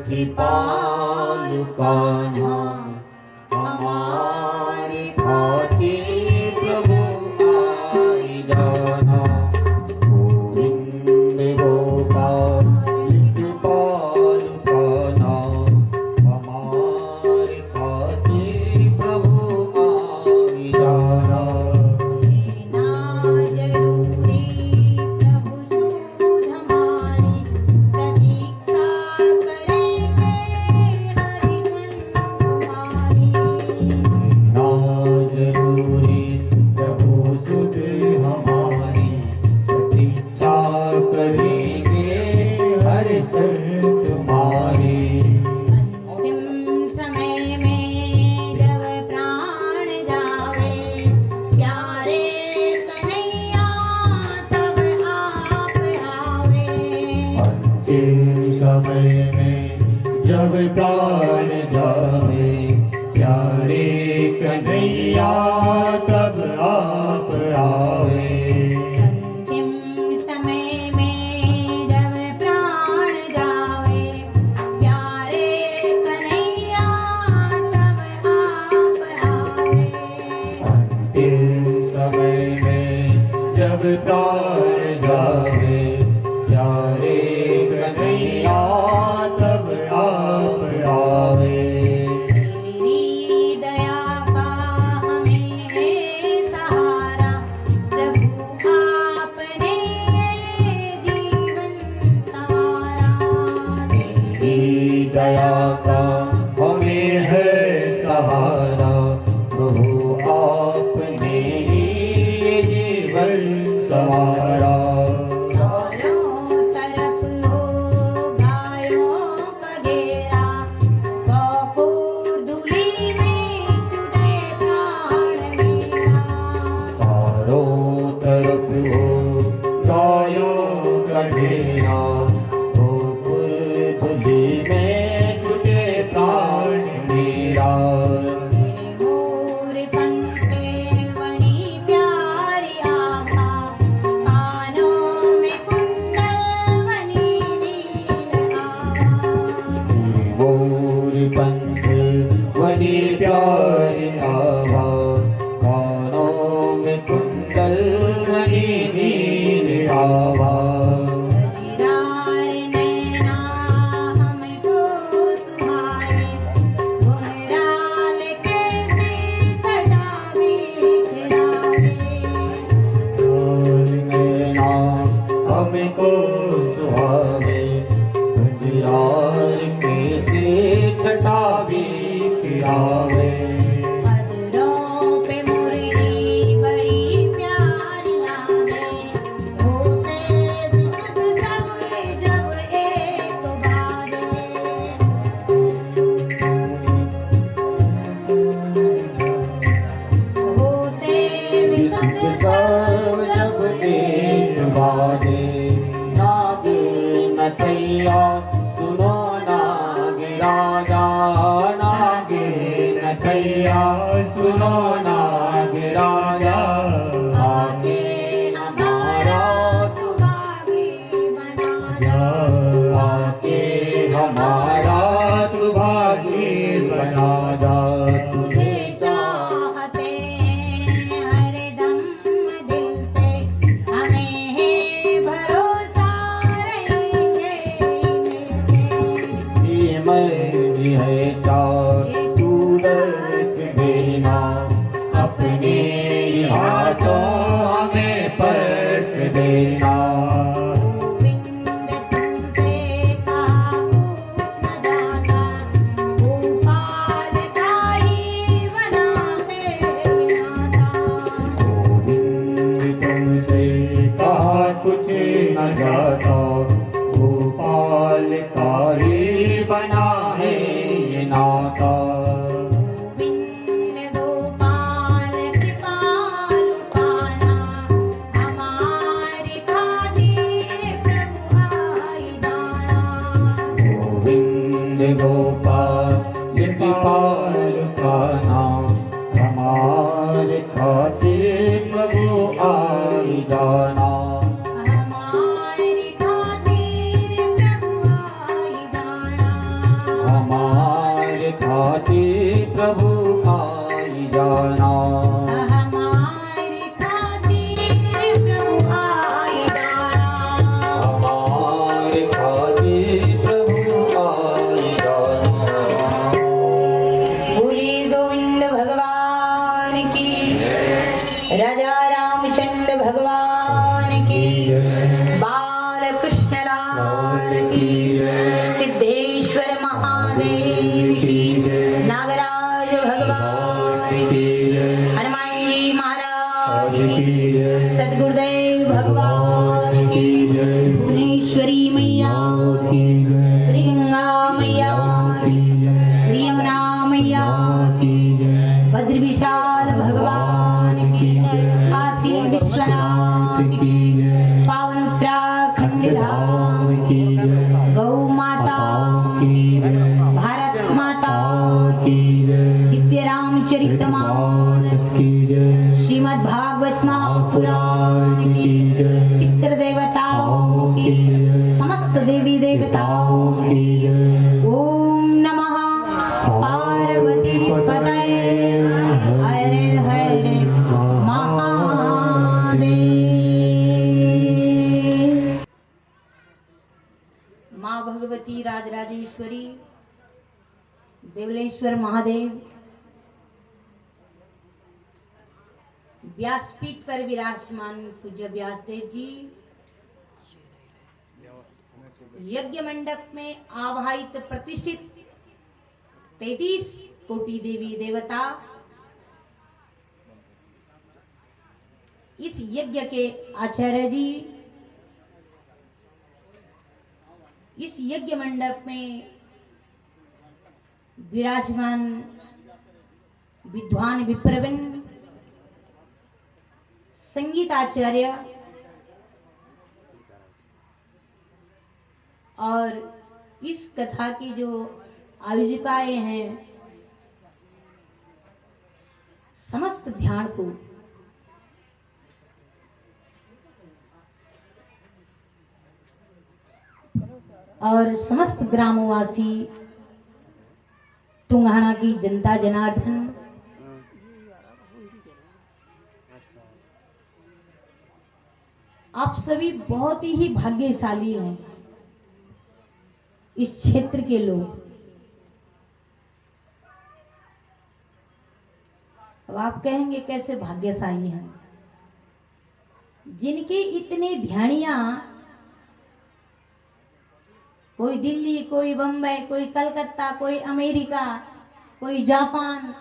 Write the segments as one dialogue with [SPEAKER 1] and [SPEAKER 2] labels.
[SPEAKER 1] कृपाल कान्हा हमारी खातिर प्रभु आई जाना। गोविंद गोपाल कृपाल कान्हा हमारी खातिर प्रभु आई जाना। समय में जब प्राण जावे प्यारे कन्हैया तब आप आवे।
[SPEAKER 2] अंतिम समय में जब प्राण जावे प्यारे कन्हैया तब आप आवे।
[SPEAKER 1] अंतिम समय में जब प्राण जावे प्यारे कन्हैया तब आप आवे।
[SPEAKER 2] तेरी दया का हमें है सहारा प्रभु आपने ये जीवन संवारा।
[SPEAKER 1] तेरी दया का हमें है सहारा प्रभु आपने ये जीवन संवारा। हमको सुहावे गुजराल के से छटा भी पिरावे। सुनो नाग राजा नागे नथैया सुनो नाग राजा आके हमारा तू भागी बना जा। आके हमारा तू भागी बना जा। तुझे
[SPEAKER 2] चाहते हरदम दिल से हमें है भरोसा रहेंगे
[SPEAKER 1] मर्जी है तू दर्श देना अपने हाथों हमें परस देना। कुछ न जाता गोपाल का ही बना है ये नाता।
[SPEAKER 2] गोविंद गोपाल कृपाल पाना हमारी खातिर प्रभु आई जाना।
[SPEAKER 1] गोविंद गोपाल कृपाल पाना हमारे खातिर प्रभु आई जाना।
[SPEAKER 2] हमारी खातिर प्रभु आई जाना। महादेव की
[SPEAKER 1] जय।
[SPEAKER 2] नागराज भगवान
[SPEAKER 1] की जय।
[SPEAKER 2] हनुमान जी महाराज
[SPEAKER 1] की
[SPEAKER 2] की
[SPEAKER 1] जय।
[SPEAKER 2] सद्गुरुदेव भगवान
[SPEAKER 1] की जय।
[SPEAKER 2] भुवनेश्वरी मैया
[SPEAKER 1] की जय।
[SPEAKER 2] श्री गंगा मैया
[SPEAKER 1] की जय।
[SPEAKER 2] श्री यमुना मैया
[SPEAKER 1] की जय।
[SPEAKER 2] भद्र विशाल भगवान की काशी विश्वनाथ
[SPEAKER 1] की जय।
[SPEAKER 2] पावन उत्तराखंड धाम
[SPEAKER 1] की जय।
[SPEAKER 2] गौ माता
[SPEAKER 1] की जय।
[SPEAKER 2] भारत माता
[SPEAKER 1] की जय।
[SPEAKER 2] दिव्य रामचरितमानस
[SPEAKER 1] की जय।
[SPEAKER 2] श्रीमद् भागवत महापुराण की
[SPEAKER 1] जय।
[SPEAKER 2] पितृ देवताओं की समस्त देवी देवताओं
[SPEAKER 1] की जय।
[SPEAKER 2] ओम नमः पार्वती पतये हरे हरे महादेव। माँ भगवती राजराजेश्वरी देवलेश्वर महादेव व्यासपीठ पर विराजमान पूज्य व्यासदेव जी यज्ञ मंडप में आवाहित प्रतिष्ठित 33 कोटि देवी देवता इस यज्ञ के आचार्य जी इस यज्ञ मंडप में विराजमान विद्वान विप्रवीण संगीत आचार्य और इस कथा की जो आयोजिकाएं हैं समस्त ध्यान को और समस्त ग्रामवासी टुंगाना की जनता जनार्दन आप सभी बहुत ही भाग्यशाली हैं। इस क्षेत्र के लोग अब आप कहेंगे कैसे भाग्यशाली हैं, जिनकी इतनी ध्यानियां कोई दिल्ली, कोई बम्बई, कोई कलकत्ता, कोई अमेरिका, कोई जापान।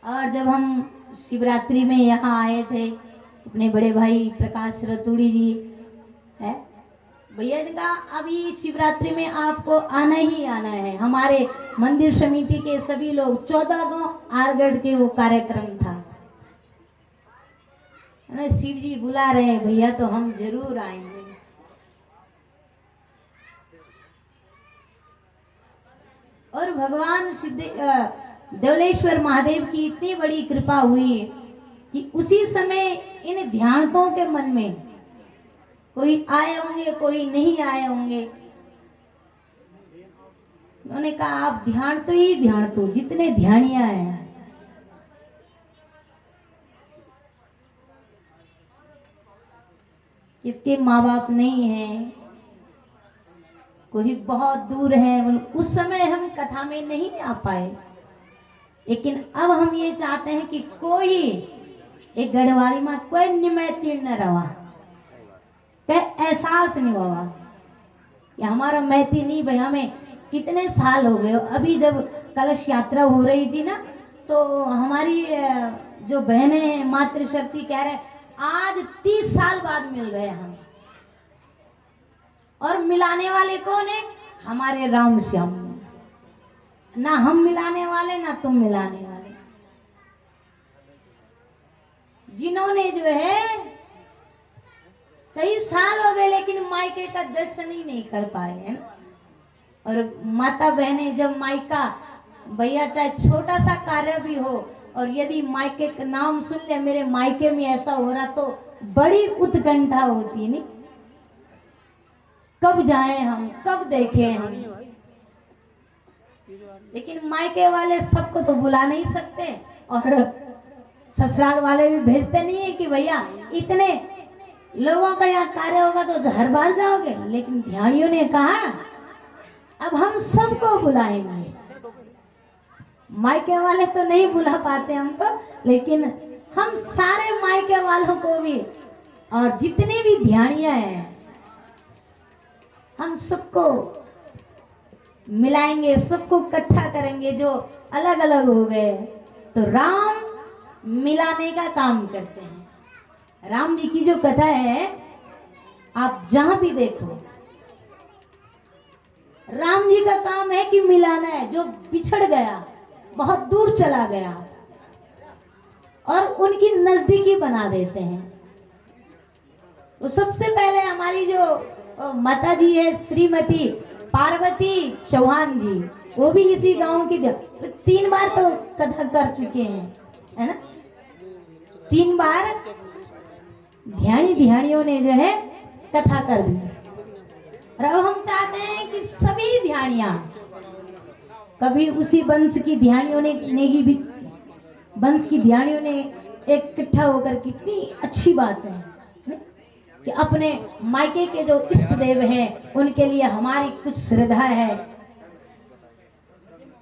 [SPEAKER 2] और जब हम शिवरात्रि में यहाँ आए थे अपने बड़े भाई प्रकाश रतूड़ी जी है भैया ने कहा अभी शिवरात्रि में आपको आना ही आना है। हमारे मंदिर समिति के सभी लोग 14 गांव आरगढ़ के वो कार्यक्रम था, शिव जी बुला रहे हैं भैया तो हम जरूर आएंगे। और भगवान देवलेश्वर महादेव की इतनी बड़ी कृपा हुई कि उसी समय इन ध्यानों के मन में कोई आए होंगे, कोई नहीं आए होंगे। उन्होंने कहा आप ध्यान तो ही ध्यान तो जितने ध्यानिया हैं किसके माँ बाप नहीं हैं, कोई बहुत दूर है, उस समय हम कथा में नहीं आ पाए, लेकिन अब हम ये चाहते हैं कि कोई एक गढ़वाली में कोई निमैती न रहा, एहसास नहीं हुआ कि हमारा मैती नहीं भाई। हमें कितने साल हो गए। अभी जब कलश यात्रा हो रही थी ना तो हमारी जो बहनें हैं मातृशक्ति कह रहे आज 30 साल बाद मिल रहे हम। और मिलाने वाले कौन है? हमारे राम श्याम। ना हम मिलाने वाले ना तुम मिलाने वाले, जिन्होंने जो है कई साल हो गए लेकिन मायके का दर्शन ही नहीं कर पाए हैं। और माता बहनें जब मायका भैया चाहे छोटा सा कार्य भी हो और यदि मायके का नाम सुन ले मेरे मायके में ऐसा हो रहा तो बड़ी उत्कंठा होती नहीं, कब जाएं हम, कब देखें हम। लेकिन मायके वाले सबको तो बुला नहीं सकते और ससुराल वाले भी भेजते नहीं है कि भैया इतने लोगों का यहाँ कार्य होगा तो हर बार जाओगे। लेकिन ध्यानियों ने कहा अब हम सबको बुलाएंगे। मायके वाले तो नहीं बुला पाते हमको, लेकिन हम सारे मायके वालों को भी और जितने भी ध्यानिया हैं हम सबको मिलाएंगे, सबको इकट्ठा करेंगे जो अलग अलग हो गए। तो राम मिलाने का काम करते हैं। राम जी की जो कथा है, आप जहां भी देखो, राम जी का काम है कि मिलाना है। जो बिछड़ गया, बहुत दूर चला गया, और उनकी नजदीकी बना देते हैं। तो सबसे पहले हमारी जो माता जी है, श्रीमती पार्वती चौहान जी, वो भी इसी गांव की 3 बार तो कथा कर चुके हैं, है ना। 3 बार ध्यानियों ने जो है कथा कर दी। और अब हम चाहते हैं कि सभी ध्यानियां, कभी उसी वंश की ध्यानियों ने भी, वंश की ध्यानियों ने इकट्ठा होकर, कितनी अच्छी बात है कि अपने मायके के जो इष्ट देव हैं उनके लिए हमारी कुछ श्रद्धा है।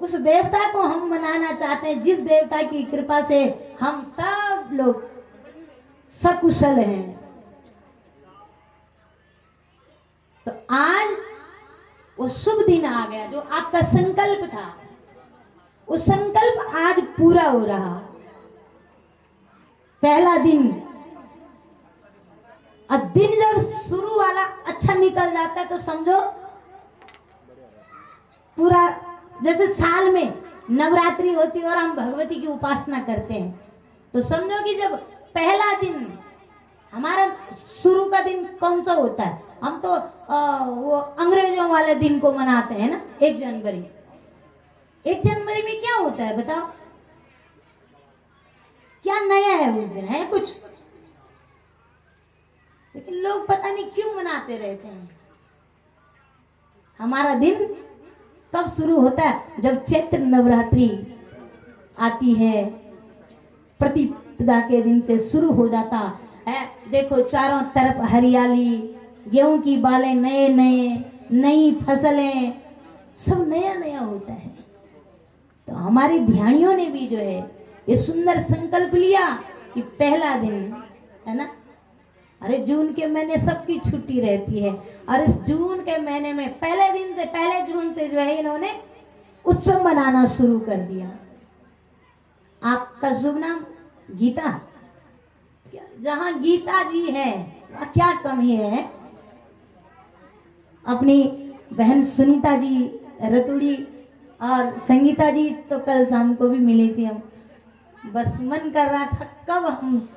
[SPEAKER 2] उस देवता को हम मनाना चाहते हैं जिस देवता की कृपा से हम सब लोग सकुशल हैं। तो आज वो शुभ दिन आ गया, जो आपका संकल्प था, वो संकल्प आज पूरा हो रहा। पहला दिन, अब दिन जब शुरू वाला अच्छा निकल जाता है तो समझो पूरा, जैसे साल में नवरात्रि होती है और हम भगवती की उपासना करते हैं, तो समझो कि जब पहला दिन हमारा शुरू का दिन कौन सा होता है, हम तो वो अंग्रेजों वाले दिन को मनाते हैं ना, 1 जनवरी। 1 जनवरी में क्या होता है बताओ, क्या नया है उस दिन, है कुछ? लेकिन लोग पता नहीं क्यों मनाते रहते हैं। हमारा दिन कब शुरू होता है? जब चैत्र नवरात्रि आती है, प्रतिपदा के दिन से शुरू हो जाता है। देखो चारों तरफ हरियाली, गेहूं की बालें नए नए, नई फसलें, सब नया नया होता है। तो हमारी ध्यानियों ने भी जो है ये सुंदर संकल्प लिया कि पहला दिन है ना, अरे जून के महीने सबकी छुट्टी रहती है, और इस जून के महीने में पहले दिन से, पहले जून से जो है इन्होंने उत्सव मनाना शुरू कर दिया। आपका शुभ नाम गीता, जहां गीता जी है वहां क्या कमी है? अपनी बहन सुनीता जी रतुड़ी और संगीता जी तो कल शाम को भी मिली थी। हम बस मन कर रहा था कब हम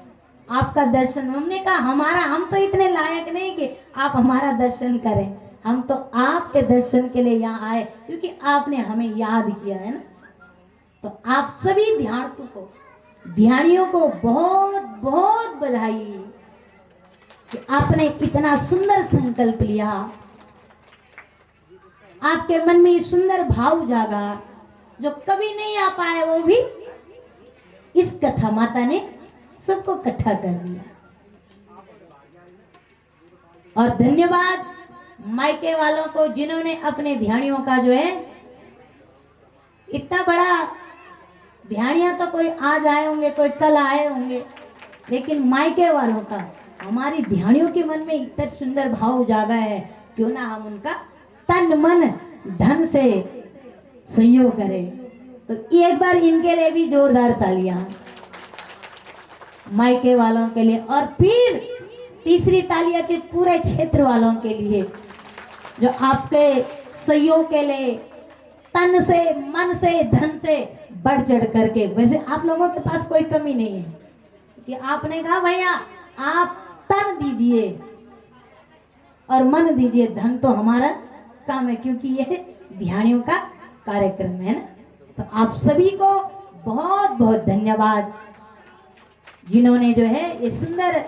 [SPEAKER 2] आपका दर्शन, हमने कहा हमारा, हम तो इतने लायक नहीं कि आप हमारा दर्शन करें, हम तो आपके दर्शन के लिए यहाँ आए क्योंकि आपने हमें याद किया है ना। तो आप सभी ध्यानियों को बहुत बहुत बधाई कि आपने इतना सुंदर संकल्प लिया, आपके मन में सुंदर भाव जागा जो कभी नहीं आ पाए, वो भी इस कथा माता ने सबको इकट्ठा कर दिया। और धन्यवाद मायके वालों को जिन्होंने अपने ध्यानियों का जो है इतना बड़ा, ध्यानिया तो कोई आज आए होंगे, कोई कल आए होंगे, लेकिन मायके वालों का, हमारी ध्यानियों के मन में इतना सुंदर भाव जागा है, क्यों ना हम उनका तन मन धन से सहयोग करें। तो एक बार इनके लिए भी जोरदार तालियां, मायके वालों के लिए, और फिर तीसरी तालियां के पूरे क्षेत्र वालों के लिए जो आपके सहयोग के लिए तन से, मन से, धन से बढ़ चढ़ करके, वैसे आप लोगों के पास कोई कमी नहीं है कि आपने कहा भैया आप तन दीजिए और मन दीजिए, धन तो हमारा काम है क्योंकि ये ध्यानियों का कार्यक्रम है ना। तो आप सभी को बहुत बहुत धन्यवाद जिन्होंने जो है ये सुंदर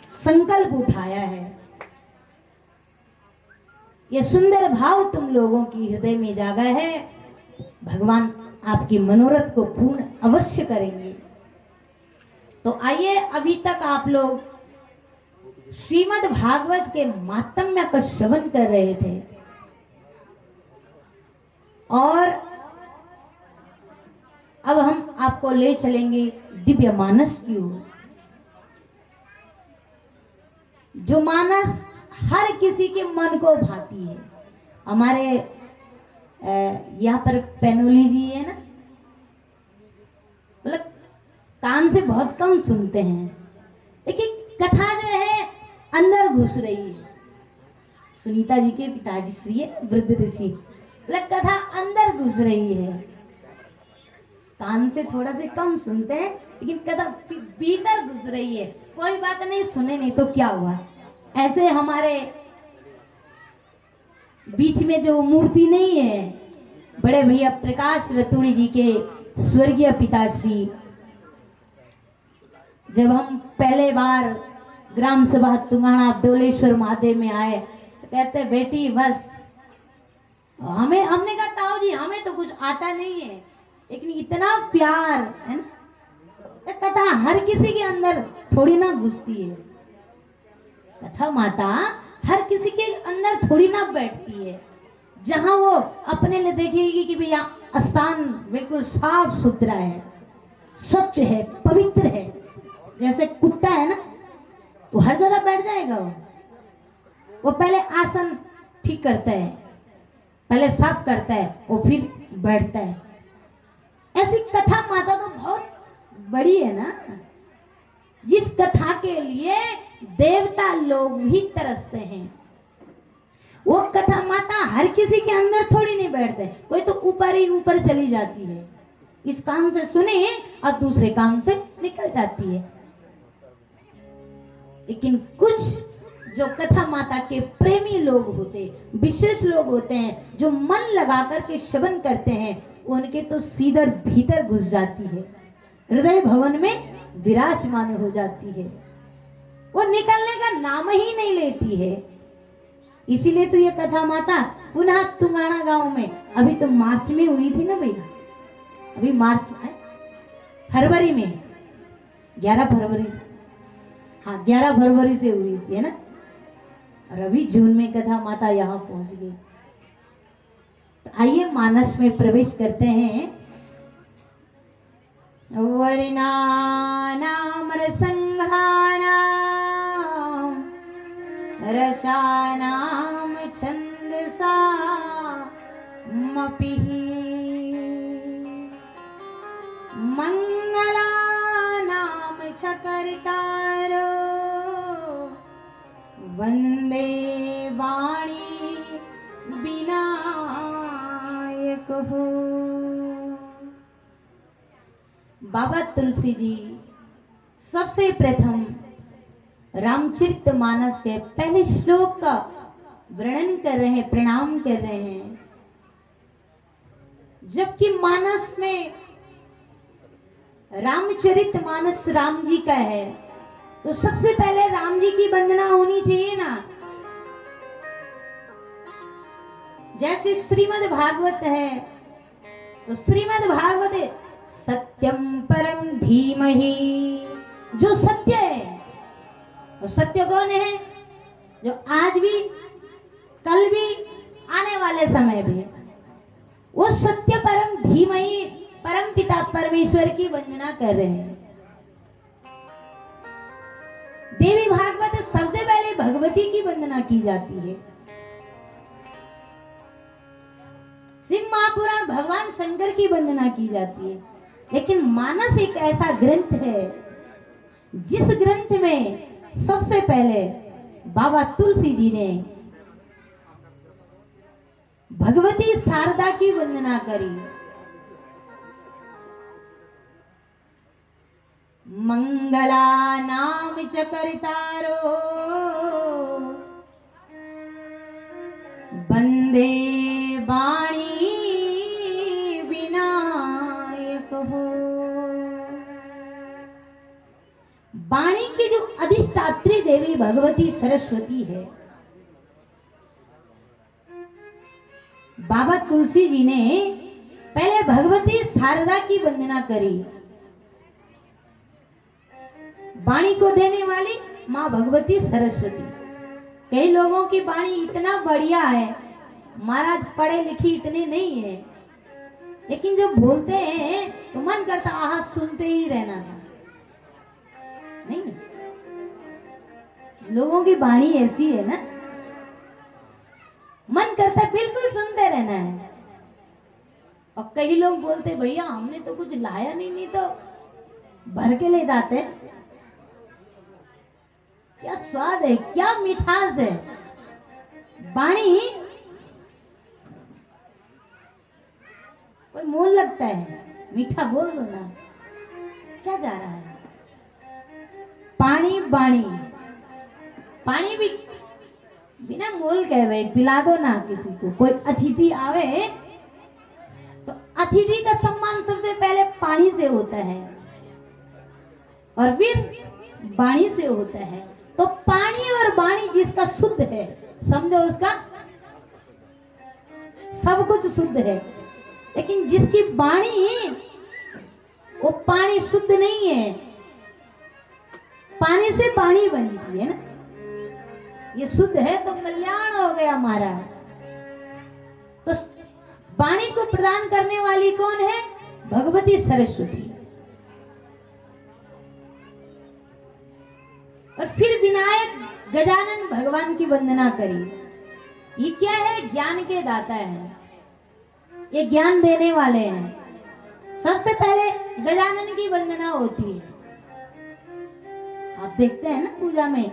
[SPEAKER 2] संकल्प उठाया है। ये सुंदर भाव तुम लोगों की हृदय में जागा है, भगवान आपकी मनोरथ को पूर्ण अवश्य करेंगे। तो आइए, अभी तक आप लोग श्रीमद् भागवत के महात्म्य का श्रवण कर रहे थे और अब हम आपको ले चलेंगे दिव्य मानस की ओर, जो मानस हर किसी के मन को भाती है। हमारे यहाँ पर पेनोली जी है ना, मतलब कान से बहुत कम सुनते हैं, लेकिन कथा जो है अंदर घुस रही है। सुनीता जी के पिताजी श्री है वृद्ध ऋषि, मतलब कथा अंदर घुस रही है। कान से थोड़ा से कम सुनते हैं, लेकिन कथा भीतर घुस रही है। कोई बात नहीं, सुने नहीं तो क्या हुआ। ऐसे हमारे बीच में जो मूर्ति नहीं है, बड़े भैया प्रकाश रतूड़ी जी के स्वर्गीय पिताश्री, जब हम पहले बार ग्राम सभा तुंगाना दौलेश्वर महादेव में आए तो कहते बेटी बस हमने कहा ताऊ जी हमें तो कुछ आता नहीं है, लेकिन इतना प्यार है ना, कथा हर किसी के अंदर थोड़ी ना घुसती है। कथा माता हर किसी के अंदर थोड़ी ना बैठती है। जहां वो अपने लिए देखेगी कि भैया स्थान बिल्कुल साफ सुथरा है, स्वच्छ है, पवित्र है, जैसे कुत्ता है ना, तो हर जगह बैठ जाएगा। वो पहले आसन ठीक करता है, पहले साफ करता है, वो फिर बैठता है। ऐसी कथा माता तो बहुत बड़ी है ना, जिस कथा के लिए देवता लोग भी तरसते हैं। वो कथा माता हर किसी के अंदर थोड़ी नहीं बैठते, कोई तो ऊपर ही ऊपर चली जाती है, इस कान से सुने और दूसरे कान से निकल जाती है। लेकिन कुछ जो कथा माता के प्रेमी लोग होते, विशेष लोग होते हैं, जो मन लगा करके श्रवण करते हैं, उनके तो सीधे भीतर घुस जाती है, हृदय भवन में विराजमान हो जाती है, वो निकलने का नाम ही नहीं लेती है। इसीलिए तो ये कथा माता पुनः तुंगाना गांव में, अभी तो मार्च में हुई थी ना भैया, अभी मार्च में, फरवरी में 11 फरवरी से, हाँ 11 फरवरी से हुई थी है ना, और अभी जून में कथा माता यहाँ पहुंच गई। तो आइए मानस में प्रवेश करते हैं। वर्णानाम रसंघानाम रसानाम छंदसामपिः मंगलानाम छकर्तारो वंदे वाणी विनायक हो। बाबा तुलसी जी सबसे प्रथम रामचरितमानस के पहले श्लोक का वर्णन कर रहे हैं, प्रणाम कर रहे हैं। जबकि मानस में रामचरितमानस राम जी का है, तो सबसे पहले राम जी की वंदना होनी चाहिए ना। जैसे श्रीमद् भागवत है, तो श्रीमद् भागवत सत्यम परम धीमहि, जो सत्य है, वो सत्य कौन है? जो आज भी, कल भी, आने वाले समय भी, वो सत्य परम धीमहि परम पिता परमेश्वर की वंदना कर रहे हैं। देवी भागवत सबसे पहले भगवती की वंदना की जाती है। शिव महापुराण भगवान शंकर की वंदना की जाती है। लेकिन मानस एक ऐसा ग्रंथ है जिस ग्रंथ में सबसे पहले बाबा तुलसी जी ने भगवती शारदा की वंदना करी। मंगला नाम चकरितारो वंदे वाणी विनायक हो। वाणी की जो अधिष्ठात्री देवी भगवती सरस्वती है, बाबा तुलसी जी ने पहले भगवती शारदा की वंदना करी। वाणी को देने वाली माँ भगवती सरस्वती। कई लोगों की वाणी इतना बढ़िया है, महाराज पढ़े लिखे इतने नहीं है, लेकिन जब बोलते हैं तो मन करता आहा सुनते ही रहना था। नहीं, लोगों की वाणी ऐसी है ना, मन करता बिल्कुल सुनते रहना है। और कई लोग बोलते भैया हमने तो कुछ लाया नहीं तो भर के ले जाते। क्या स्वाद है, क्या मिठास है। वाणी कोई मोल लगता है, मीठा बोल लो ना, क्या जा रहा है। पानी बाणी, पानी भी बिना मोल कहे भाई पिला दो ना किसी को। कोई अतिथि आवे तो अतिथि का सम्मान सबसे पहले पानी से होता है और फिर वाणी से होता है। तो पानी और वाणी जिसका शुद्ध है, समझो उसका सब कुछ शुद्ध है। लेकिन जिसकी वाणी वो पानी शुद्ध नहीं है, पानी से पानी बनती है ना, ये शुद्ध है तो कल्याण हो गया हमारा। तो वाणी को प्रदान करने वाली कौन है? भगवती सरस्वती। और फिर विनायक गजानन भगवान की वंदना करी। ये क्या है? ज्ञान के दाता है, ये ज्ञान देने वाले हैं। सबसे पहले गजानन की वंदना होती है। आप देखते हैं ना पूजा में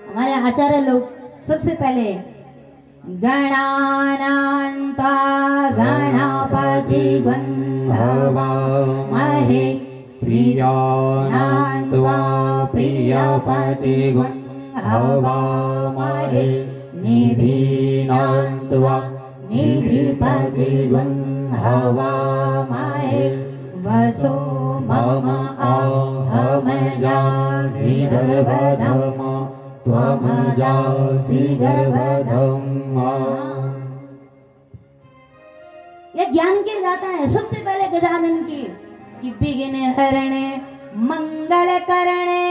[SPEAKER 2] हमारे आचार्य लोग सबसे पहले गणानान्त्वा गणपतिं हवामहे प्रियानान्त्वा प्रियपतिं हवामहे निधीनान्त्वा निधिपतिं हवामहे वसो मम आहमजामिदर्भधम त्वमजासि गर्भधम्मा। यह ज्ञान के दाता है। सबसे पहले गजानन की कि विघ्न हरणे मंगल करणे,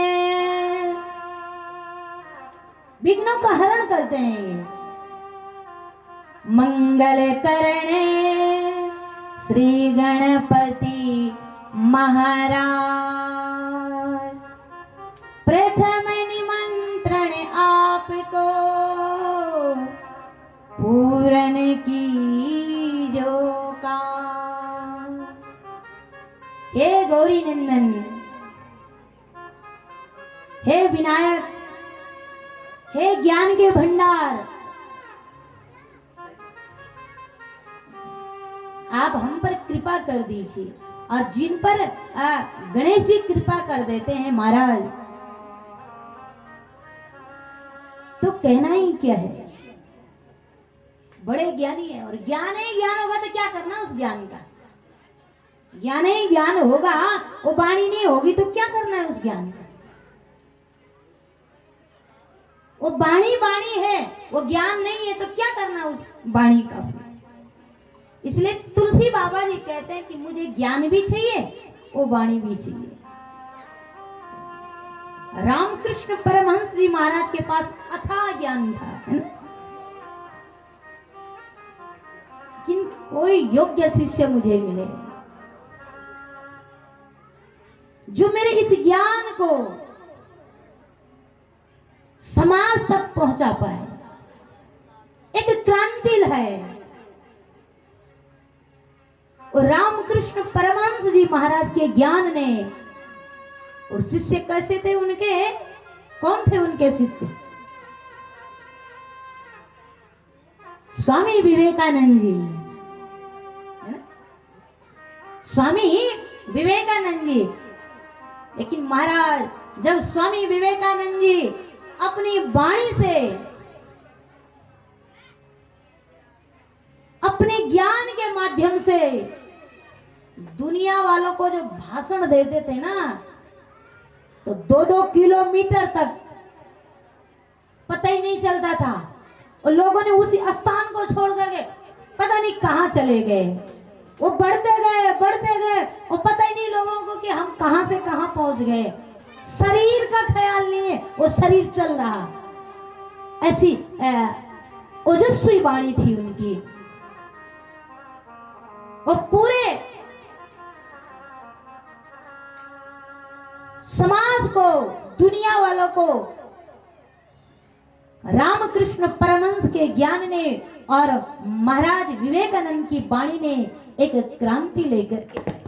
[SPEAKER 2] विघ्नों का हरण करते हैं ये। मंगल करणे श्री गणपति महाराज, प्रथम निमंत्रण आपको पूरन की जो का। हे गौरी नंदन, हे विनायक, हे ज्ञान के भंडार, आप हम पर कृपा कर दीजिए। और जिन पर गणेश जी कृपा कर देते हैं महाराज, तो कहना ही क्या है, बड़े ज्ञानी है। और ज्ञान ही ज्ञान होगा तो क्या करना उस ज्ञान का? ज्ञान ही ज्ञान होगा, वो वाणी नहीं होगी तो क्या करना है उस ज्ञान का? वो वाणी वाणी है, वो ज्ञान नहीं है तो क्या करना उस वाणी का? इसलिए तुलसी बाबा जी कहते हैं कि मुझे ज्ञान भी चाहिए, वो वाणी भी चाहिए। रामकृष्ण परमहंस जी महाराज के पास अथाह ज्ञान था, है ना? लेकिन कोई योग्य शिष्य मुझे मिले जो मेरे इस ज्ञान को समाज तक पहुंचा पाए। एक क्रांति है। और रामकृष्ण परमहंस जी महाराज के ज्ञान ने, और शिष्य कैसे थे उनके? कौन थे उनके शिष्य? स्वामी विवेकानंद जी, है ना? स्वामी विवेकानंद जी। लेकिन महाराज जब स्वामी विवेकानंद जी अपनी वाणी से, अपने ज्ञान के माध्यम से दुनिया वालों को जो भाषण देते थे ना, तो 2-2 किलोमीटर तक पता ही नहीं चलता था। और लोगों ने उसी स्थान को छोड़ करके पता नहीं कहां चले गए। वो बढ़ते गए और पता ही नहीं लोगों को कि हम कहां से कहां पहुंच गए। शरीर का ख्याल नहीं है, वो शरीर चल रहा। ऐसी ओजस्वी वाणी थी उनकी। और पूरे समाज को, दुनिया वालों को रामकृष्ण परमहंस के ज्ञान ने और महाराज विवेकानंद की वाणी ने एक क्रांति लेकर के आए।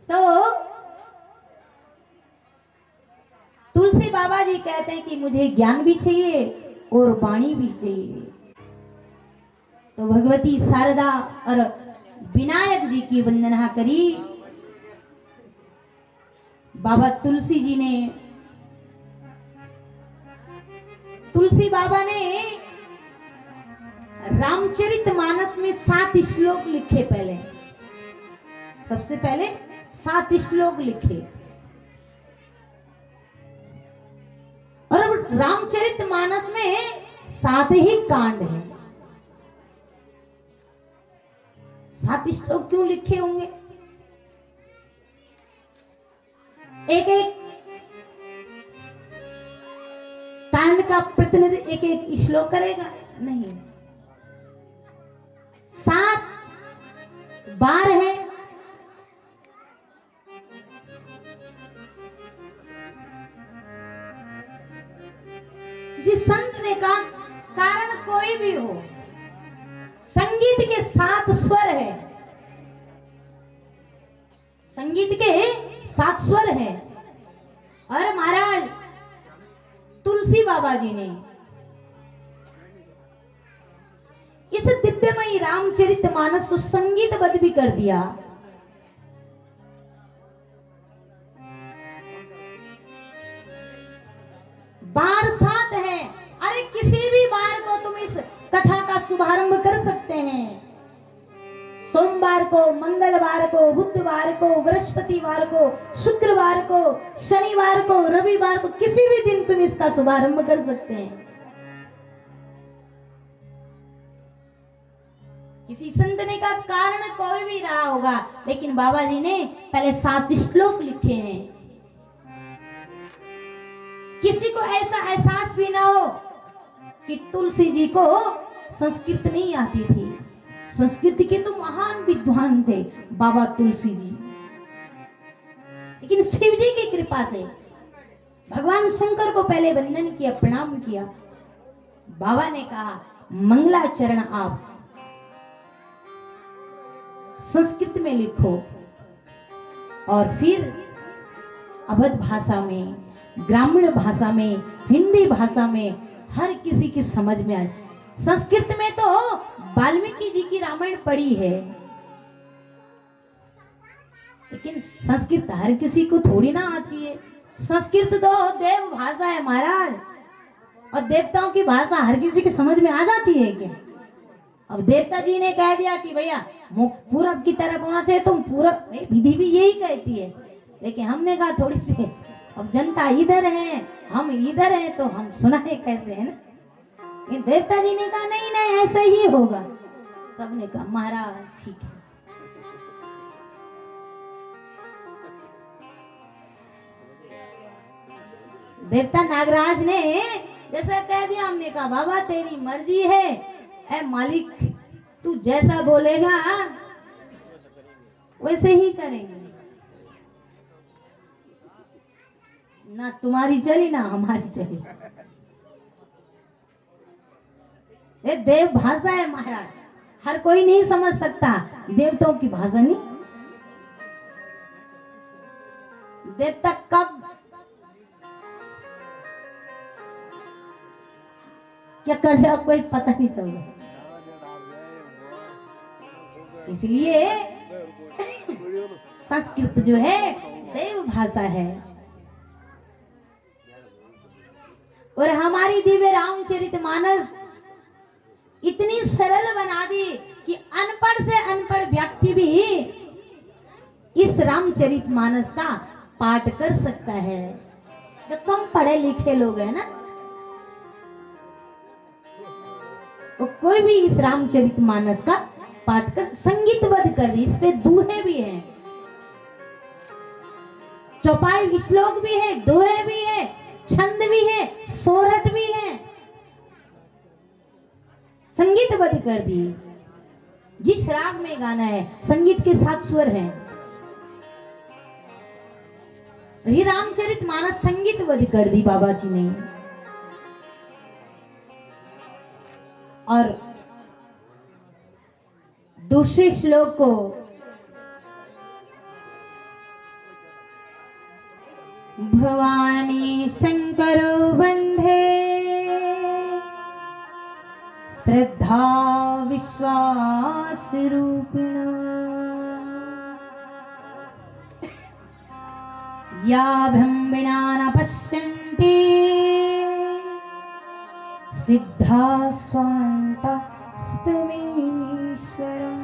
[SPEAKER 2] तो तुलसी बाबा जी कहते हैं कि मुझे ज्ञान भी चाहिए और वाणी भी चाहिए। तो भगवती शारदा और विनायक जी की वंदना करी। बाबा तुलसी जी ने, तुलसी बाबा ने रामचरितमानस में 7 श्लोक लिखे। पहले सबसे पहले 7 श्लोक लिखे। और अब रामचरितमानस में 7 ही कांड हैं। 7 श्लोक क्यों लिखे होंगे? एक एक कांड का प्रतिनिधि एक एक श्लोक करेगा? नहीं, 7 बार है। किसी संत ने कहा कारण कोई भी हो, संगीत के 7 स्वर है। संगीत के 7 स्वर है। और महाराज तुलसी बाबा जी ने इस दिव्यमयी रामचरितमानस को संगीतबद्ध भी कर दिया। बार 7 है। अरे किसी भी बार को तुम इस कथा का शुभारंभ कर सकते हैं। सोमवार को, मंगलवार को, बुधवार को, बृहस्पतिवार को, शुक्रवार को, शनिवार को, रविवार को, किसी भी दिन तुम इसका शुभारंभ कर सकते हैं। किसी संत ने का कारण कोई भी रहा होगा, लेकिन बाबा जी ने पहले 7 श्लोक लिखे हैं। किसी को ऐसा एहसास भी ना हो कि तुलसी जी को संस्कृत नहीं आती थी। संस्कृत के तो महान विद्वान थे बाबा तुलसी जी। लेकिन शिव जी की कृपा से भगवान शंकर को पहले वंदन किया, प्रणाम किया। बाबा ने कहा मंगलाचरण आप संस्कृत में लिखो और फिर अवध भाषा में, ग्रामीण भाषा में, हिंदी भाषा में हर किसी की समझ में आए। संस्कृत में तो वाल्मीकि जी की रामायण पढ़ी है, लेकिन संस्कृत हर किसी को थोड़ी ना आती है। संस्कृत तो देव भाषा है महाराज, और देवताओं की भाषा हर किसी की समझ में आ जाती है क्या? अब देवता जी ने कह दिया कि भैया मुख पूरब की तरफ होना चाहिए, तुम पूरब, विधि भी यही कहती है। लेकिन हमने कहा थोड़ी सी, अब जनता इधर है, हम इधर हैं, तो हम सुनाए कैसे, है ना? देवता जी ने कहा नहीं नहीं ऐसा ही होगा। सबने कहा महाराज ठीक है। देवता नागराज ने जैसा कह दिया, हमने कहा बाबा तेरी मर्जी है, ऐ मालिक तू जैसा बोलेगा वैसे ही करेंगे। ना तुम्हारी चली ना हमारी चली। ये देव भाषा है महाराज, हर कोई नहीं समझ सकता। देवताओं की भाषा नहीं। देवता कब क्या कर दिया कोई पता नहीं चल रहा। इसलिए संस्कृत जो है देव भाषा है। और हमारी दिव्य रामचरितमानस इतनी सरल बना दी कि अनपढ़ से अनपढ़ व्यक्ति भी इस रामचरितमानस का पाठ कर सकता है। जो कम पढ़े लिखे लोग हैं ना, वो कोई भी इस रामचरितमानस का पाठ कर, संगीतबद्ध कर दी। इस पे दोहे भी हैं, चौपाई श्लोक भी है, दोहे भी है, छंद भी है, सोरठ भी है, संगीतबद्ध कर दी। जिस राग में गाना है संगीत के 7 स्वर हैं। ये रामचरितमानस संगीतबद्ध कर दी बाबा जी ने। और दूसरे श्लोक को भवानी शंकरो वंदे श्रद्धा विश्वास रूपिण या ब्रह्मणा न पश्यन्ति सिद्धा स्वान्ता स्तमीश्वरम्।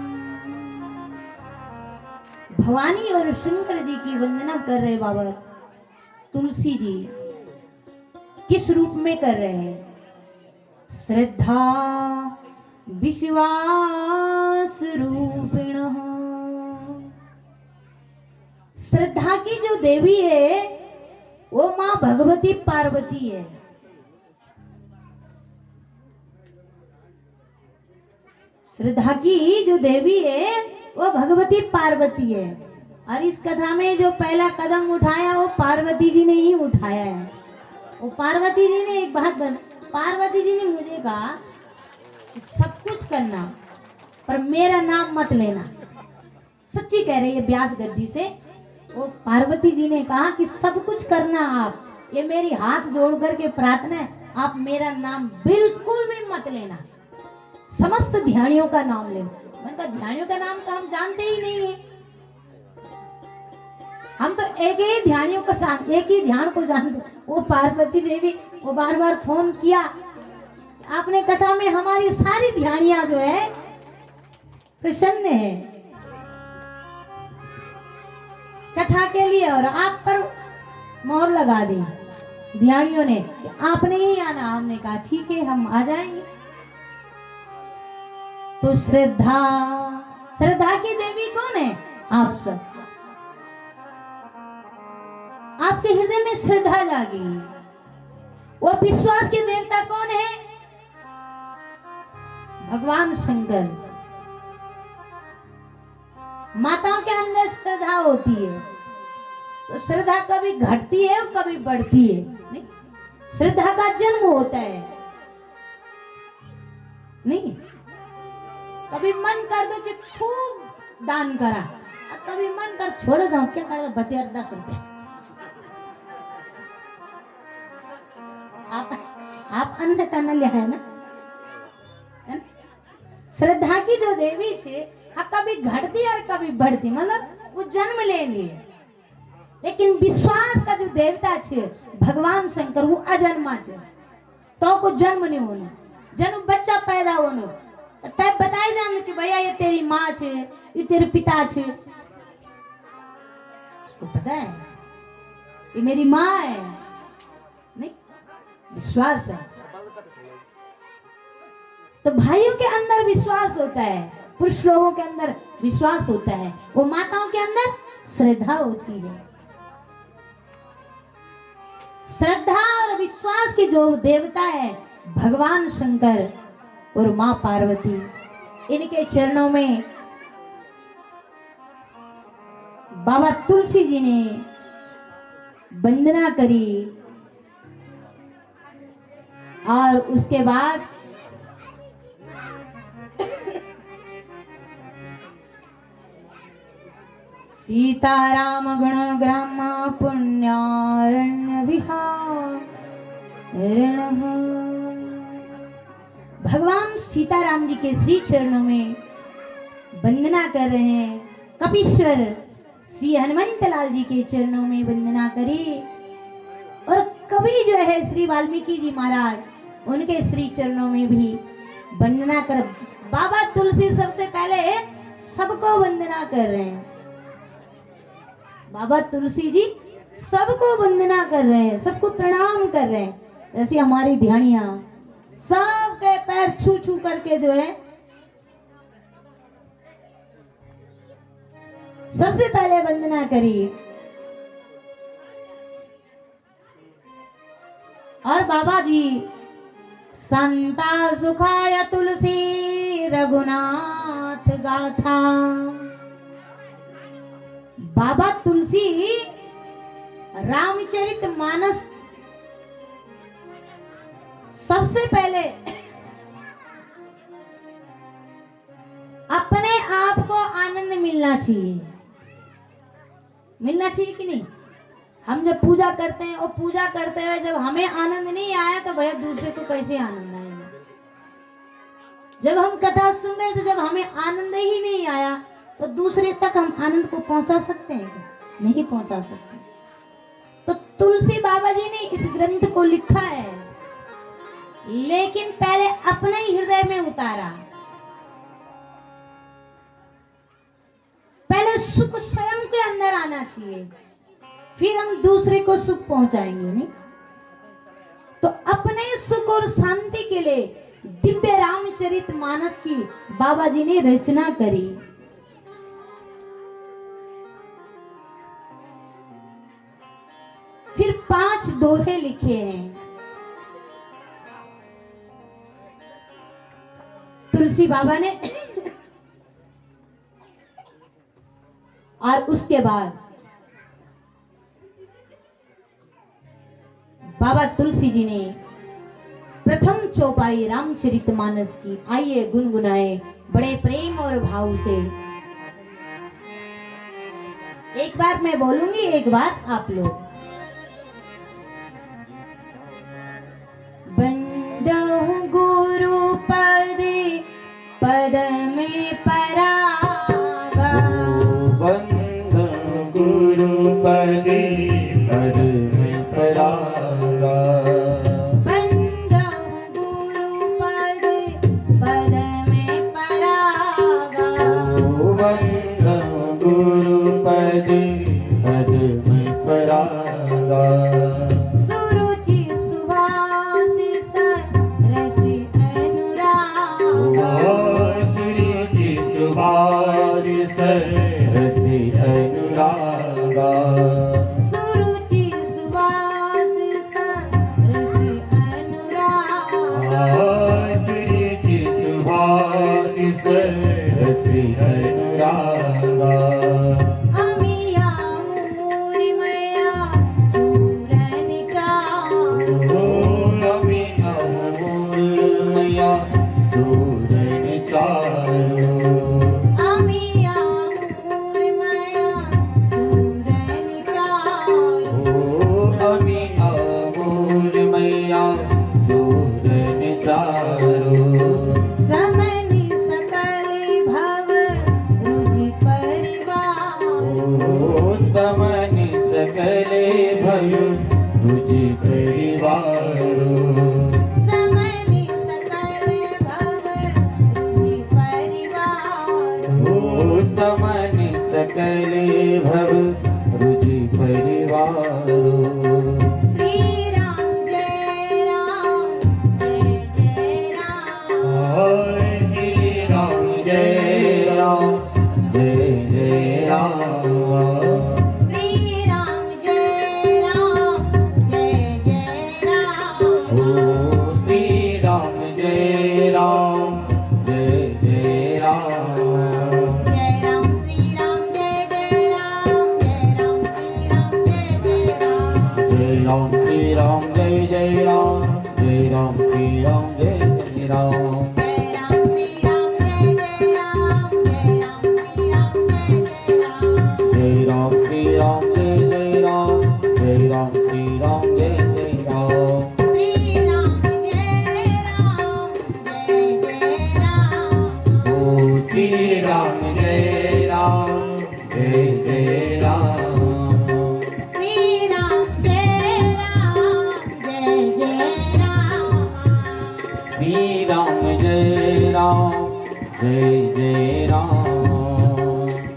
[SPEAKER 2] भवानी और शंकर जी की वंदना कर रहे बाबा तुलसी जी। किस रूप में कर रहे हैं? श्रद्धा विश्वास रूपिण। श्रद्धा की जो देवी है वो मां भगवती पार्वती है। श्रद्धा की जो देवी है वो भगवती पार्वती है। और इस कथा में जो पहला कदम उठाया वो पार्वती जी ने ही उठाया है। वो पार्वती जी ने एक बात पार्वती जी ने मुझे कहा कि सब कुछ करना पर मेरा नाम मत लेना। सच्ची कह रही है व्यास गद्दी से। वो पार्वती जी ने कहा कि सब कुछ करना आप, ये मेरी हाथ जोड़ करके प्रार्थना है, आप मेरा नाम बिल्कुल भी मत लेना। समस्त ध्यानियों का नाम लेना। मैंने कहा ध्यानियों का नाम तो हम जानते ही नहीं है। हम तो एक ही ध्यानियों को एक ही ध्यान को जानते। वो पार्वती देवी वो बार बार फोन किया, आपने कथा में हमारी सारी ध्यानियां जो है प्रसन्न है कथा के लिए, और आप पर मोहर लगा दी ध्यानियों ने, आपने ही आना। हमने कहा ठीक है हम आ जाएंगे। तो श्रद्धा की देवी कौन है? आप सब। आपके हृदय में श्रद्धा जागी। वो विश्वास के देवता कौन है? भगवान शंकर। माताओं के अंदर श्रद्धा होती है तो श्रद्धा कभी घटती है और कभी बढ़ती है। नहीं, श्रद्धा का जन्म होता है। नहीं, कभी मन कर दो कि खूब दान करा, और कभी मन कर छोड़ दो, क्या कर दो, बतिया 10 रुपए। आप अन्यथा न लिया है ना। श्रद्धा की जो देवी छे कभी घटती और कभी बढ़ती, मतलब वो जन्म लेंगे। लेकिन विश्वास का जो देवता छे भगवान शंकर वो अजन्मा छे, तो को जन्म नहीं होना, जन्म बच्चा पैदा होना तब बताए जाने कि भैया ये तेरी माँ छे, ये तेरे पिता छे। उसको पता है ये मेरी माँ है। नहीं, विश्वास है। तो भाइयों के अंदर विश्वास होता है, पुरुष लोगों के अंदर विश्वास होता है, वो माताओं के अंदर श्रद्धा होती है। श्रद्धा और विश्वास की जो देवता है भगवान शंकर और मां पार्वती, इनके चरणों में बाबा तुलसी जी ने वंदना करी। और उसके बाद सीताराम गण ग्राम पुण्यारण्य विहार। भगवान सीताराम जी के श्री चरणों में वंदना कर रहे हैं। कपीश्वर श्री हनुमंत लाल जी के चरणों में वंदना करी। और कभी जो है श्री वाल्मीकि जी महाराज उनके श्री चरणों में भी वंदना कर। बाबा तुलसी सबसे पहले सबको वंदना कर रहे हैं। बाबा तुलसी जी सबको वंदना कर रहे हैं, सबको प्रणाम कर रहे हैं। जैसे हमारी ध्यानियां सबके पैर छू छू करके जो है सबसे पहले वंदना करी। और बाबा जी संता सुखाय तुलसी रघुनाथ गाथा। बाबा तुलसी रामचरित मानस सबसे पहले चाहिए, मिलना चाहिए कि नहीं। हम जब पूजा करते हैं और पूजा करते हुए जब हमें आनंद नहीं आया तो भैया दूसरे को कैसे आनंद आएगा। जब हम कथा सुन रहे थे, जब हमें आनंद ही नहीं आया तो दूसरे तक हम आनंद को पहुंचा सकते हैं क्या? नहीं पहुंचा सकते। तो तुलसी बाबा जी ने इस ग्रंथ को लिखा है, लेकिन पहले अपने ही हृदय में उतारा। पहले सुख स्वयं के अंदर आना चाहिए, फिर हम दूसरे को सुख पहुंचाएंगे। नहीं तो अपने सुख और शांति के लिए दिव्य रामचरित मानस की बाबा जी ने रचना करी। फिर 5 दोहे लिखे हैं। तुलसी बाबा ने और उसके बाद बाबा तुलसी जी ने प्रथम चौपाई रामचरितमानस की। आइए गुनगुनाए बड़े प्रेम और भाव से। एक बार मैं बोलूंगी, एक बार आप लोग। बंदहु गुरु पद पद में परागा,
[SPEAKER 1] बंदहु गुरु पद पद में परागा,
[SPEAKER 2] बंदहु गुरु पद पद में परागा,
[SPEAKER 1] बंदहु गुरु पद पद में परागा।
[SPEAKER 2] सुरुचि सुभाषिस रसि अनुरागा,
[SPEAKER 1] सुरुचि सुभाषिस रसि अनुरागा,
[SPEAKER 2] सुरुचि सुभाषिस रसि अनुरागा,
[SPEAKER 1] सुरुचि सुभाषिस रसि अनुरागा।
[SPEAKER 2] अमिया मूरि मैया चूरन चाओ,
[SPEAKER 1] मैया चूरन चारो,
[SPEAKER 2] अमिया मूरि मैया चूरन चाओ,
[SPEAKER 1] अमीना मोर मैया चूरन चारो,
[SPEAKER 2] समनि सकल भव रुचि परिवार,
[SPEAKER 1] समनि सकले भयो रुचि परिवारो,
[SPEAKER 2] समनि सकल भव रुचि परिवार,
[SPEAKER 1] समनि सकले भव रुचि परिवारो।
[SPEAKER 2] श्री राम जय राम जय जय राम,
[SPEAKER 1] श्री राम जय राम जय जय राम,
[SPEAKER 2] श्री राम जय राम जय जय राम,
[SPEAKER 1] श्री राम जय राम जय जय राम,
[SPEAKER 2] जय राम श्री राम जय जय राम, जय राम श्री राम जय जय राम,
[SPEAKER 1] जय राम श्री राम जय जय राम, जय राम श्री राम जय जय राम,
[SPEAKER 2] जय राम श्री राम जय जय राम, जय राम श्री राम जय जय राम,
[SPEAKER 1] जय राम श्री राम जय राम जय जय राम,
[SPEAKER 2] श्री राम जय राम जय जय राम,
[SPEAKER 1] श्री राम जय राम जय जय राम,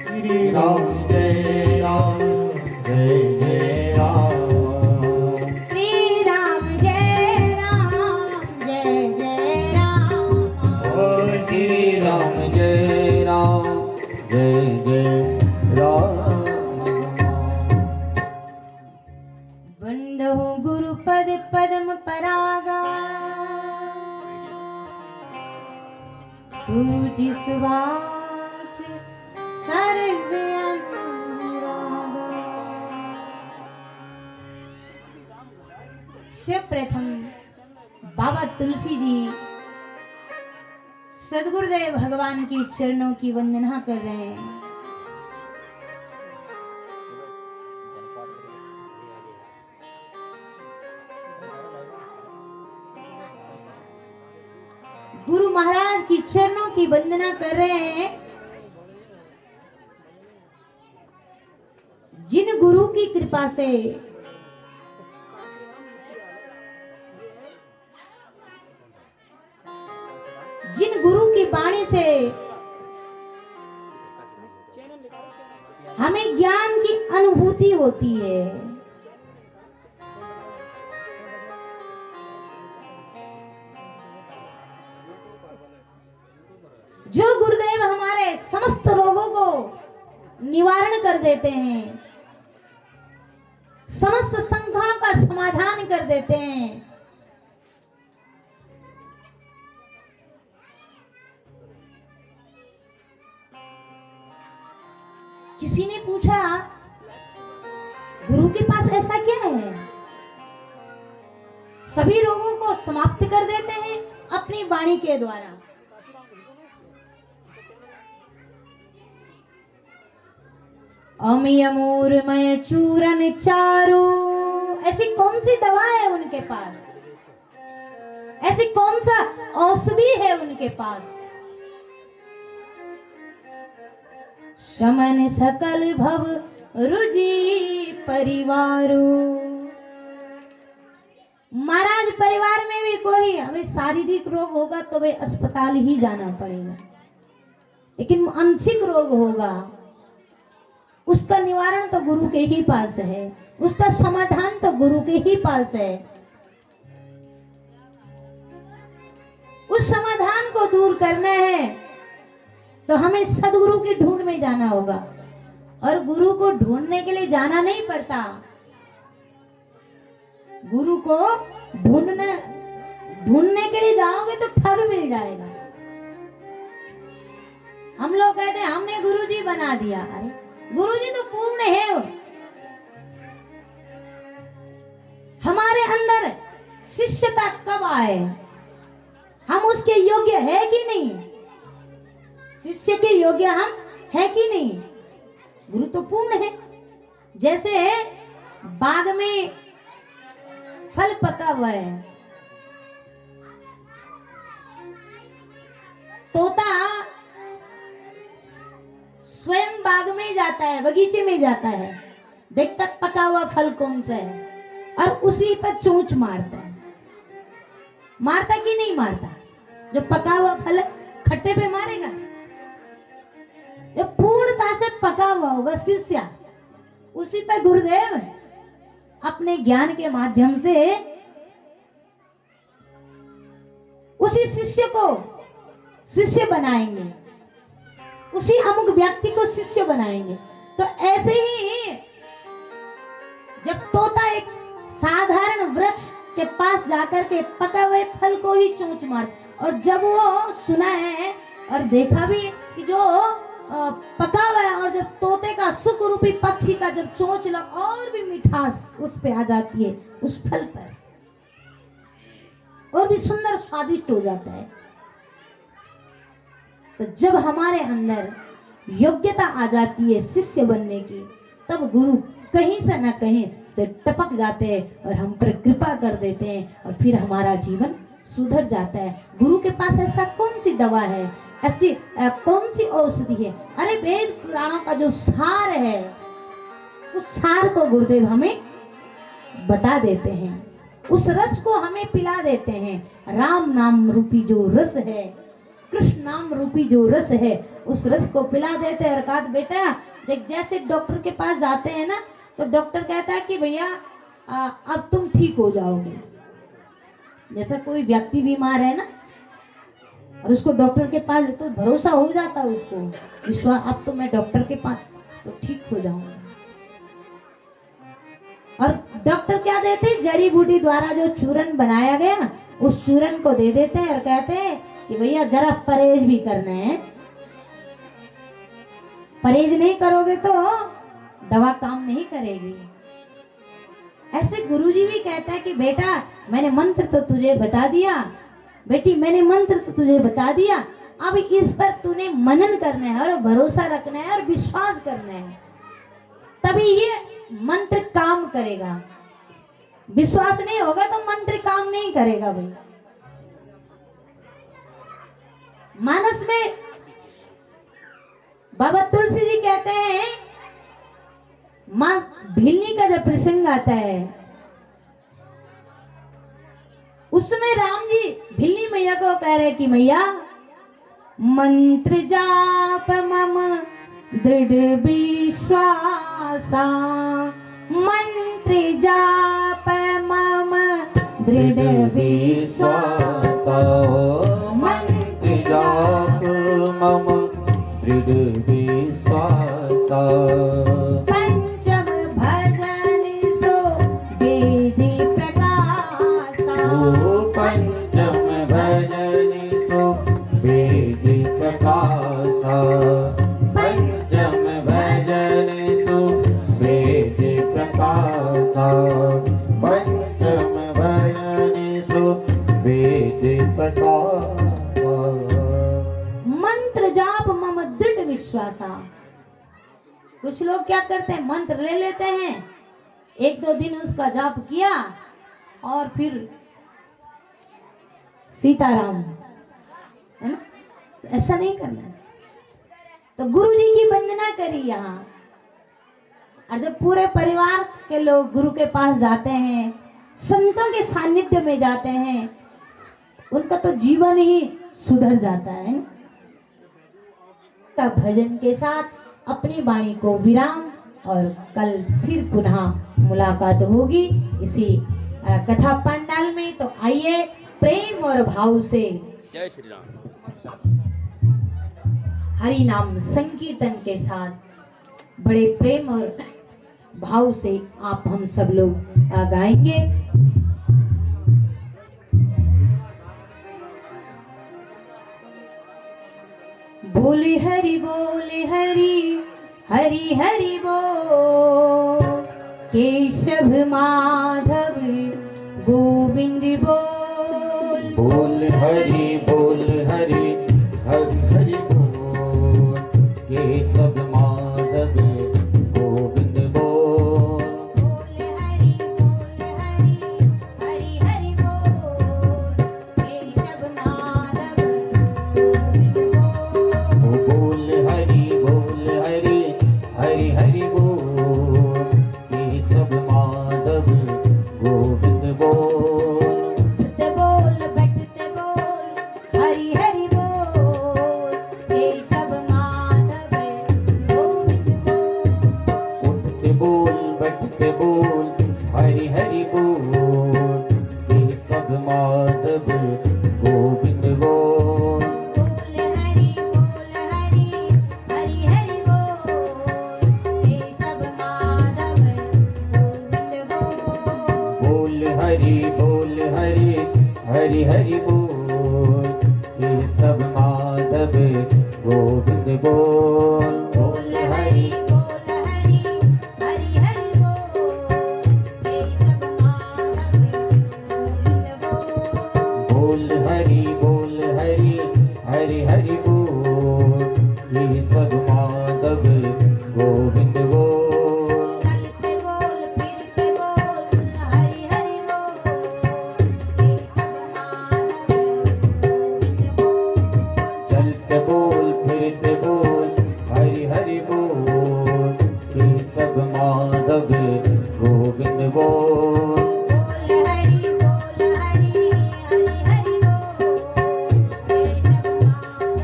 [SPEAKER 1] श्री राम जय राम जय जय राम,
[SPEAKER 2] श्री राम जय राम जय जय राम,
[SPEAKER 1] श्री राम जय राम जय जय राम।
[SPEAKER 2] बंदहु गुरु पद पद्म परागा, सुरुचि सुभाष सरस अनुरागा। प्रथम बाबा तुलसी जी सदगुरुदेव भगवान की चरणों की वंदना कर रहे हैं। गुरु महाराज की चरणों की वंदना कर रहे हैं। जिन गुरु की कृपा से जिन गुरु की वाणी से हमें ज्ञान की अनुभूति होती है, जो गुरुदेव हमारे समस्त रोगों को निवारण कर देते हैं, समस्त शंकाओं का समाधान कर देते हैं, किसी ने पूछा गुरु के पास ऐसा क्या है, सभी रोगों को समाप्त कर देते हैं अपनी वाणी के द्वारा। अमियमूर्मय चूरन चारु, ऐसी कौन सी दवा है उनके पास, ऐसी कौन सा औषधि है उनके पास। शमन सकल भव रुजि परिवारो, महाराज परिवार में भी कोई हमें शारीरिक रोग होगा तो वे अस्पताल ही जाना पड़ेगा, लेकिन मानसिक रोग होगा उसका निवारण तो गुरु के ही पास है, उसका समाधान तो गुरु के ही पास है। उस समाधान को दूर करना है तो हमें सदगुरु के ढूंढ में जाना होगा, और गुरु को ढूंढने के लिए जाना नहीं पड़ता, गुरु को ढूंढने के लिए जाओगे तो ठग मिल जाएगा। हम लोग कहते हैं हमने गुरुजी बना दिया, अरे गुरुजी तो पूर्ण है, हमारे अंदर शिष्यता कब आए, हम उसके योग्य है कि नहीं, शिष्य के योग्य हम है कि नहीं। गुरु तो पूर्ण है, जैसे बाग में फल पका हुआ है, तोता स्वयं बाग में जाता है, बगीचे में जाता है, देखता पका हुआ फल कौन सा है और उसी पर चोंच मारता है, मारता कि नहीं मारता। जो पका हुआ फल खट्टे पे मारेगा, जो पूर्णता से पका हुआ होगा शिष्य, उसी पर गुरुदेव अपने ज्ञान के माध्यम से उसी शिष्य को शिष्य बनाएंगे, उसी अमुक व्यक्ति को शिष्य बनाएंगे। तो ऐसे ही जब तोता एक साधारण वृक्ष के पास जाकर के पका हुए फल को ही चोंच मार, और जब वो सुना है और देखा भी कि जो पका हुआ है, और जब तोते का सुख रूपी पक्षी का जब चोंच लग, और भी मिठास उस पे आ जाती है, उस फल पर, और भी सुंदर स्वादिष्ट हो जाता है। तो जब हमारे अंदर योग्यता आ जाती है शिष्य बनने की, तब गुरु कहीं से न कहीं से टपक जाते हैं और हम पर कृपा कर देते हैं, और फिर हमारा जीवन सुधर जाता है। गुरु के पास ऐसा कौन सी दवा है, ऐसी कौन सी औषधि है। अरे वेद पुराणों का जो सार है, उस सार को गुरुदेव हमें बता देते हैं, उस रस को हमें पिला देते हैं। राम नाम रूपी जो रस है, कृष्ण नाम रूपी जो रस है, उस रस को पिला देते हैं। और कहा बेटा देख, जैसे डॉक्टर के पास जाते हैं ना, तो डॉक्टर कहता है कि भैया अब तुम ठीक हो जाओगे। जैसा कोई व्यक्ति बीमार है ना, और उसको डॉक्टर के पास तो भरोसा हो जाता है, उसको विश्वास, अब तो मैं डॉक्टर के पास तो ठीक हो जाऊंगा। और डॉक्टर क्या देते हैं, जड़ी बूटी द्वारा जो चूरन बनाया गया, उस चूरन को दे देते हैं और कहते हैं कि भैया जरा परहेज भी करना है, परहेज नहीं करोगे तो दवा काम नहीं करेगी। ऐसे गुरुजी भी कहता है कि बेटा मैंने मंत्र तो तुझे बता दिया, बेटी मैंने मंत्र तो तुझे बता दिया, अब इस पर तूने मनन करना है और भरोसा रखना है और विश्वास करना है, तभी ये मंत्र काम करेगा। विश्वास नहीं होगा तो मंत्र काम नहीं करेगा भाई। मानस में बाबा तुलसी जी कहते हैं, मां भिलनी का जब प्रसंग आता है उस समय राम जी भिलनी मैया को कह रहे कि मैया मंत्र जाप मम दृढ़ विश्वासा, मंत्र जाप मम दृढ़ विश्वासा,
[SPEAKER 1] मंत्र जाप मम दृढ़ विश्वासा,
[SPEAKER 2] पंचम भजन सो वेदी प्रकाशा,
[SPEAKER 1] पंचम भजन सो वेदी प्रकाशा, पंचम भजन सो वेदी प्रकाशा, पंचम भजन सो वेदी प्रकाशा।
[SPEAKER 2] मंत्र जाप मम दृढ़ विश्वासा। कुछ लोग क्या करते हैं, मंत्र ले लेते हैं, एक दो दिन उसका जाप किया और फिर सीताराम, है ना? ऐसा नहीं करना चाहिए। तो गुरु जी की वंदना करी यहाँ, और जब पूरे परिवार के लोग गुरु के पास जाते हैं, संतों के सानिध्य में जाते हैं, उनका तो जीवन ही सुधर जाता है ना? का भजन के साथ अपनी वाणी को विराम, और कल फिर पुनः मुलाकात होगी इसी कथा पंडाल में। तो आइए प्रेम और भाव से
[SPEAKER 3] जय श्री राम।
[SPEAKER 2] हरि नाम संकीर्तन के साथ बड़े प्रेम और भाव से आप हम सब लोग गाएंगे। बोले हरि बोले हरि हरि हरि बोल, केशव माधव गोविंद बोल,
[SPEAKER 1] बोल हरि बोल हरि हरि हरि बोल, केशव माधव गोविंद बोल,
[SPEAKER 2] बोले हरि हरि हरि बोल, केशव माधव गोविंद बोल,
[SPEAKER 1] बोल हरि हरि हरि हरि बोल, केशव माधव गोविंद बोल,
[SPEAKER 2] उठते बोल बैठते बोल हरि हरि बोल, केशव माधव गोविंद बोल,
[SPEAKER 1] उठते बोल बैठते बोल हरि हरि बोल, केशव माधव गोविंद बोल,
[SPEAKER 2] बोले हरि हरि हरि बोल, केशव माधव गोविंद बोल,
[SPEAKER 1] बोल हरि हरि हरि हरि बोल, केशव माधव गोविंद बोल,
[SPEAKER 2] बोल हरि हरि हरि बोल, केशव माधव गोविंद बोल,
[SPEAKER 1] बोल हरि हरि हरि हरि बोल, केशव माधव गोविंद बोल,
[SPEAKER 2] चलते बोल फिरते बोल हरि हरि बोल, केशव माधव गोविंद बोल,
[SPEAKER 1] चलते बोल फिरते बोल हरि हरि बोल, केशव माधव गोविंद बोल,
[SPEAKER 2] बोल हरि हरि हरि बोल, केशव माधव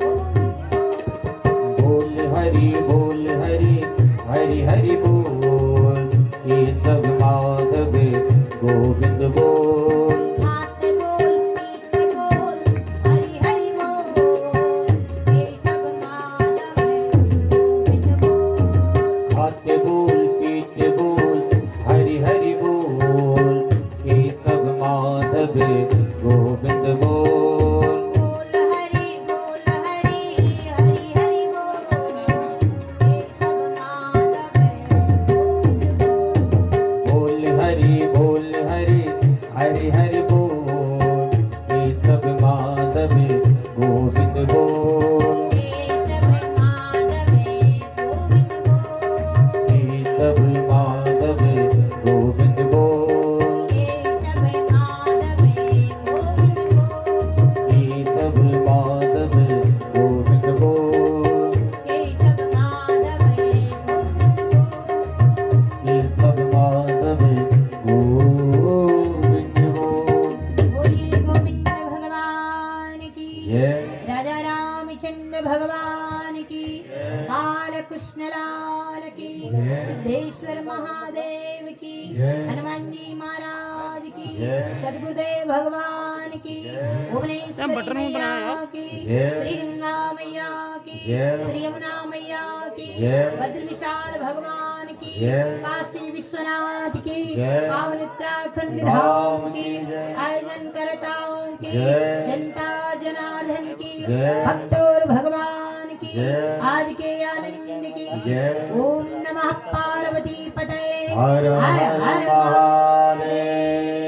[SPEAKER 2] गोविंद बोल,
[SPEAKER 1] बोल हरि हरि हरि बोल, केशव माधव गोविंद बोल,
[SPEAKER 2] खाते बोल पीते बोल हरि हरि बोल, केशव माधव गोविंद बोल,
[SPEAKER 1] खाते बोल पीते बोल हरि हरि बोल, केशव माधव गोविंद बोल,
[SPEAKER 2] बोल हरि हरि हरि बोल, केशव माधव गोविंद बोल,
[SPEAKER 1] बोल हरि हरि हरि बोल, केशव माधव गोविंद बोल,
[SPEAKER 2] केशव माधव गोविंद बोल,
[SPEAKER 1] केशव माधव गोविंद बोल,
[SPEAKER 2] केशव माधव गोविंद बोल,
[SPEAKER 1] केशव माधव
[SPEAKER 2] सदगुरुदेव भगवान की, भुवनेश्वरी मैया की, श्री गंगा मैया की, श्री यमुना मैया की, भद्र विशाल भगवान की, काशी विश्वनाथ की, पावन उत्तराखंड धाम की, आयोजन करताओं की, जनता जनार्दन की, भक्तों भगवान की, आज के आनंद की। ओम नमः पार्वती पतये
[SPEAKER 1] हर हर
[SPEAKER 2] हर हर
[SPEAKER 1] महादेव।